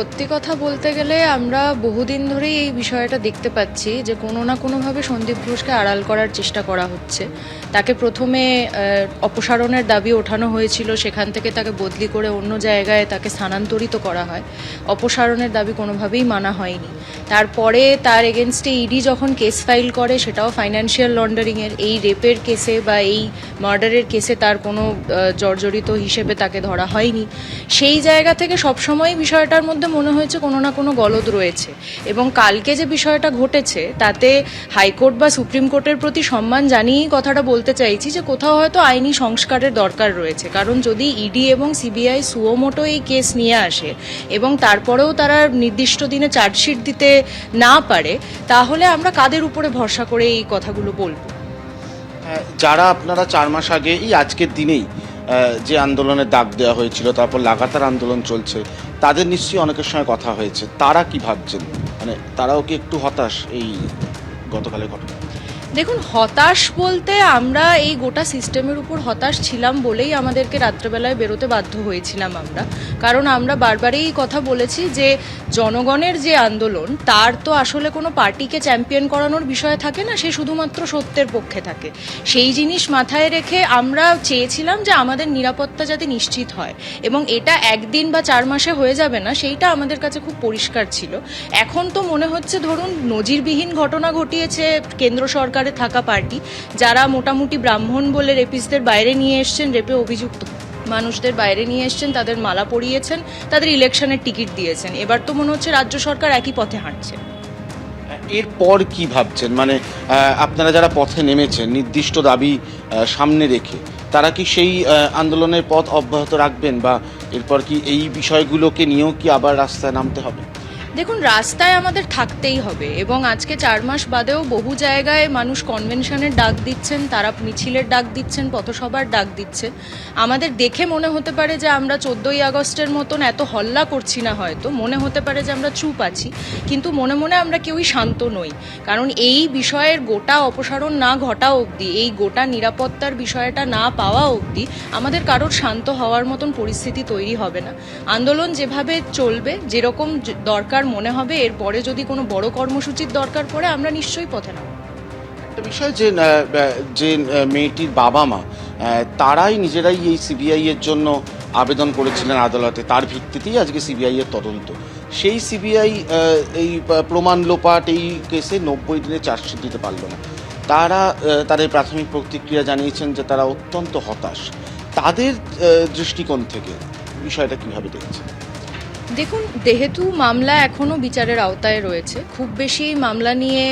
সত্যি কথা বলতে গেলে আমরা বহুদিন ধরেই এই বিষয়টা দেখতে পাচ্ছি যে কোনো না কোনোভাবে সন্দীপ ঘোষকে আড়াল করার চেষ্টা করা হচ্ছে। তাকে প্রথমে অপসারণের দাবি ওঠানো হয়েছিল, সেখান থেকে তাকে বদলি করে অন্য জায়গায় তাকে স্থানান্তরিত করা হয়। অপসারণের দাবি কোনোভাবেই মানা হয়নি। তারপরে তার এগেনস্টে ইডি যখন কেস ফাইল করে, সেটাও ফাইন্যান্সিয়াল লন্ডারিংয়ের, এই রেপের কেসে বা এই মার্ডারের কেসে তার কোনো জর্জরিত হিসেবে তাকে ধরা হয়নি। সেই জায়গা থেকে সবসময় বিষয়টার মধ্যে মনে হয়েছে কোনো না কোনো গলদ রয়েছে। এবং কালকে যে বিষয়টা ঘটেছে তাতে হাইকোর্ট বা সুপ্রিম কোর্টের প্রতি সম্মান জানিয়েই কথাটা বলতে চাইছি যে কোথাও হয়তো আইনি সংস্কারের দরকার রয়েছে। কারণ যদি ইডি এবং সিবিআই সুওমোটো এই কেস নিয়ে আসে এবং তারপরেও তারা নির্দিষ্ট দিনে চার্জশিট দিতে না পারে, তাহলে আমরা কাদের উপরে ভরসা করে এই কথাগুলো বলবো? যারা আপনারা 4 মাস আগে এই আজকের দিনেই যে আন্দোলনের ডাক দেওয়া হয়েছিল, তারপর লাগাতার আন্দোলন চলছে, তাদের নিশ্চয়ই অনেকের সঙ্গে কথা হয়েছে। তারা কি ভাবছেন? মানে তারাও কি একটু হতাশ এই গতকালের ঘটনা? দেখুন, হতাশ বলতে আমরা এই গোটা সিস্টেমের উপর হতাশ ছিলাম বলেই আমাদেরকে রাত্রেবেলায় বেরোতে বাধ্য হয়েছিলাম আমরা। কারণ আমরা বারবারই কথা বলেছি যে জনগণের যে আন্দোলন, তার তো আসলে কোনো পার্টিকে চ্যাম্পিয়ন করানোর বিষয় থাকে না, সে শুধুমাত্র সত্যের পক্ষে থাকে। সেই জিনিস মাথায় রেখে আমরা চেয়েছিলাম যে আমাদের নিরাপত্তা যাতে নিশ্চিত হয়, এবং এটা একদিন বা 4 মাসে হয়ে যাবে না, সেইটা আমাদের কাছে খুব পরিষ্কার ছিল। এখন তো মনে হচ্ছে ধরুন নজিরবিহীন ঘটনা ঘটিয়েছে কেন্দ্র সরকার থাকা পার্টি, যারা মোটামুটি ব্রাহ্মণ বলে রেপিস্টদের বাইরে নিয়ে এসছেন, রেপে অভিযুক্ত মানুষদের বাইরে নিয়ে এসছেন, তাদের মালা পরিয়েছেন, তাদের ইলেকশনের টিকিট দিয়েছেন। এবার তো মনে হচ্ছে রাজ্য সরকার একই পথে হাঁটছে। এরপর কি ভাবছেন? মানে আপনারা যারা পথে নেমেছেন নির্দিষ্ট দাবি সামনে রেখে, তারা কি সেই আন্দোলনের পথ অব্যাহত রাখবেন, বা এরপর কি এই বিষয়গুলোকে নিয়েও কি আবার রাস্তায় নামতে হবে? দেখুন, রাস্তায় আমাদের থাকতেই হবে, এবং আজকে 4 মাস বাদেও বহু জায়গায় মানুষ কনভেনশনের ডাক দিচ্ছেন, তারা মিছিলের ডাক দিচ্ছেন, পথসভার ডাক দিচ্ছেন। আমাদের দেখে মনে হতে পারে যে আমরা 14ই আগস্টের মতন এত হল্লা করছি না, হয়তো মনে হতে পারে যে আমরা চুপ আছি, কিন্তু মনে মনে আমরা কেউই শান্ত নই। কারণ এই বিষয়ের গোটা অপসারণ না ঘটা অবধি, এই গোটা নিরাপত্তার বিষয়টা না পাওয়া অবধি আমাদের কারোর শান্ত হওয়ার মতন পরিস্থিতি তৈরি হবে না। আন্দোলন যেভাবে চলবে, যেরকম দরকার মনে হবে, এরপরে যদি কোনো বড় কর্মসূচির দরকার পড়ে আমরা নিশ্চয়ই পথে নামব। একটা বিষয় যে যে মেয়েটির বাবা মা তারাই নিজেরাই এই সিবিআই এর জন্য আবেদন করেছিলেন আদালতে, তার ভিত্তিতেই আজকে সিবিআই এর তদন্ত। সেই সিবিআই এই প্রমাণ লোপাট এই কেসে 90 দিনে চার্জশিট দিতে পারল না। তারা তাদের প্রাথমিক প্রতিক্রিয়া জানিয়েছেন যে তারা অত্যন্ত হতাশ। তাদের দৃষ্টিকোণ থেকে বিষয়টা কিভাবে দেখছেন? দেখুন, যেহেতু মামলা এখনও বিচারের আওতায় রয়েছে, খুব বেশি এই মামলা নিয়ে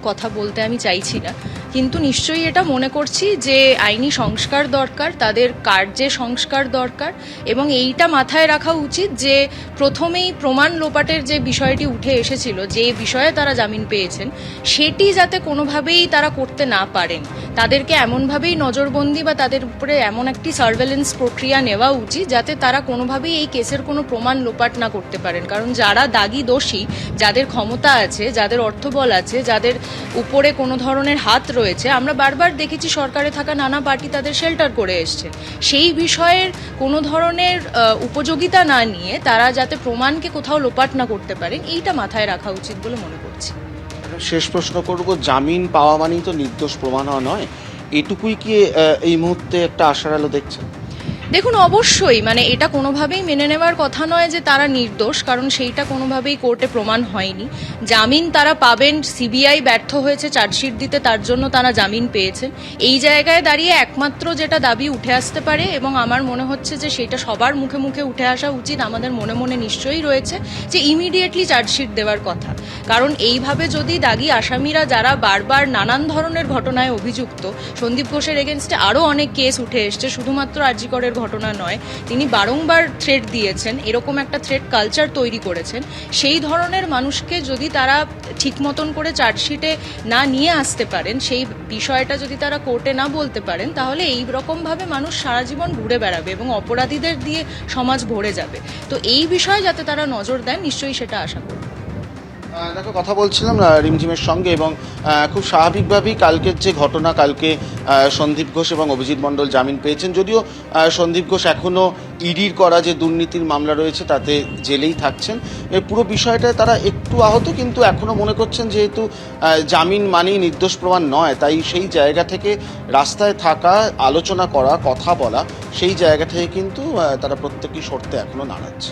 কথা বলতে আমি চাইছি না, কিন্তু নিশ্চয়ই এটা মনে করছি যে আইনি সংস্কার দরকার, তাদের কার্যে সংস্কার দরকার, এবং এইটা মাথায় রাখা উচিত যে প্রথমেই প্রমাণ লোপাটের যে বিষয়টি উঠে এসেছিল, যে বিষয়ে তারা জামিন পেয়েছেন, সেটি যাতে কোনোভাবেই তারা করতে না পারেন। তাদেরকে এমনভাবেই নজরবন্দি বা তাদের উপরে এমন একটি সার্ভেলেন্স প্রক্রিয়া নেওয়া উচিত যাতে তারা কোনোভাবেই এই কেসের কোনো প্রমাণ লোপাট না করতে পারেন। কারণ যারা দাগী দোষী, যাদের ক্ষমতা আছে, যাদের অর্থবল আছে, যাদের উপরে কোনো ধরনের হাত রয়েছে, আমরা বারবার দেখেছি সরকারে থাকা নানা পার্টি তাদের শেল্টার করে এসছেন। সেই বিষয়ের কোনো ধরনের উপযোগিতা না নিয়ে তারা যাতে প্রমাণকে কোথাও লোপাট না করতে পারেন, এইটা মাথায় রাখা উচিত বলে মনে করছি। শেষ প্রশ্ন করব, জামিন পাওয়া মানেই তো নির্দোষ প্রমাণ হওয়া নয়, এটুকুই কি এই মুহূর্তে একটা আশার আলো দেখছেন? দেখুন, অবশ্যই এটা কোনোভাবেই মেনে নেওয়ার কথা নয় যে তারা নির্দোষ, কারণ সেইটা কোনোভাবেই কোর্টে প্রমাণ হয়নি। জামিন তারা পাবেন, সিবিআই ব্যর্থ হয়েছে চার্জশিট দিতে, তার জন্য তারা জামিন পেয়েছেন। এই জায়গায় দাঁড়িয়ে একমাত্র যেটা দাবি উঠে আসতে পারে, এবং আমার মনে হচ্ছে যে সেটা সবার মুখে মুখে উঠে আসা উচিত, আমাদের মনে মনে নিশ্চয়ই রয়েছে, যে ইমিডিয়েটলি চার্জশিট দেওয়ার কথা। কারণ এইভাবে যদি দাগী আসামিরা, যারা বারবার নানান ধরনের ঘটনায় অভিযুক্ত, সন্দীপ ঘোষের এগেনস্টে আরও অনেক কেস উঠে এসছে, শুধুমাত্র আরজি করের ঘটনা নয়, তিনি বারংবার থ্রেট দিয়েছেন, এরকম একটা থ্রেট কালচার তৈরি করেছেন। সেই ধরনের মানুষকে যদি তারা ঠিক মতন করে চার্জশিটে না নিয়ে আসতে পারেন, সেই বিষয়টা যদি তারা কোর্টে না বলতে পারেন, তাহলে এই রকমভাবে মানুষ সারা জীবন ঘুরে বেড়াবে এবং অপরাধীদের দিয়ে সমাজ ভরে যাবে। তো এই বিষয়ে যাতে তারা নজর দেন, নিশ্চয়ই সেটা আশা করব। দেখো, কথা বলছিলাম রিমঝিমের সঙ্গে, এবং খুব স্বাভাবিকভাবেই কালকের যে ঘটনা, কালকে সন্দীপ ঘোষ এবং অভিজিৎ মণ্ডল জামিন পেয়েছেন। যদিও সন্দীপ ঘোষ এখনও ইডির করা যে দুর্নীতির মামলা রয়েছে তাতে জেলেই থাকছেন। এই পুরো বিষয়টায় তারা একটু আহত, কিন্তু এখনও মনে করছেন যেহেতু জামিন মানেই নির্দোষ প্রমাণ নয়, তাই সেই জায়গা থেকে রাস্তায় থাকা, আলোচনা করা, কথা বলা, সেই জায়গা থেকে কিন্তু তারা প্রত্যেকেই সরতে এখনও নারাজ।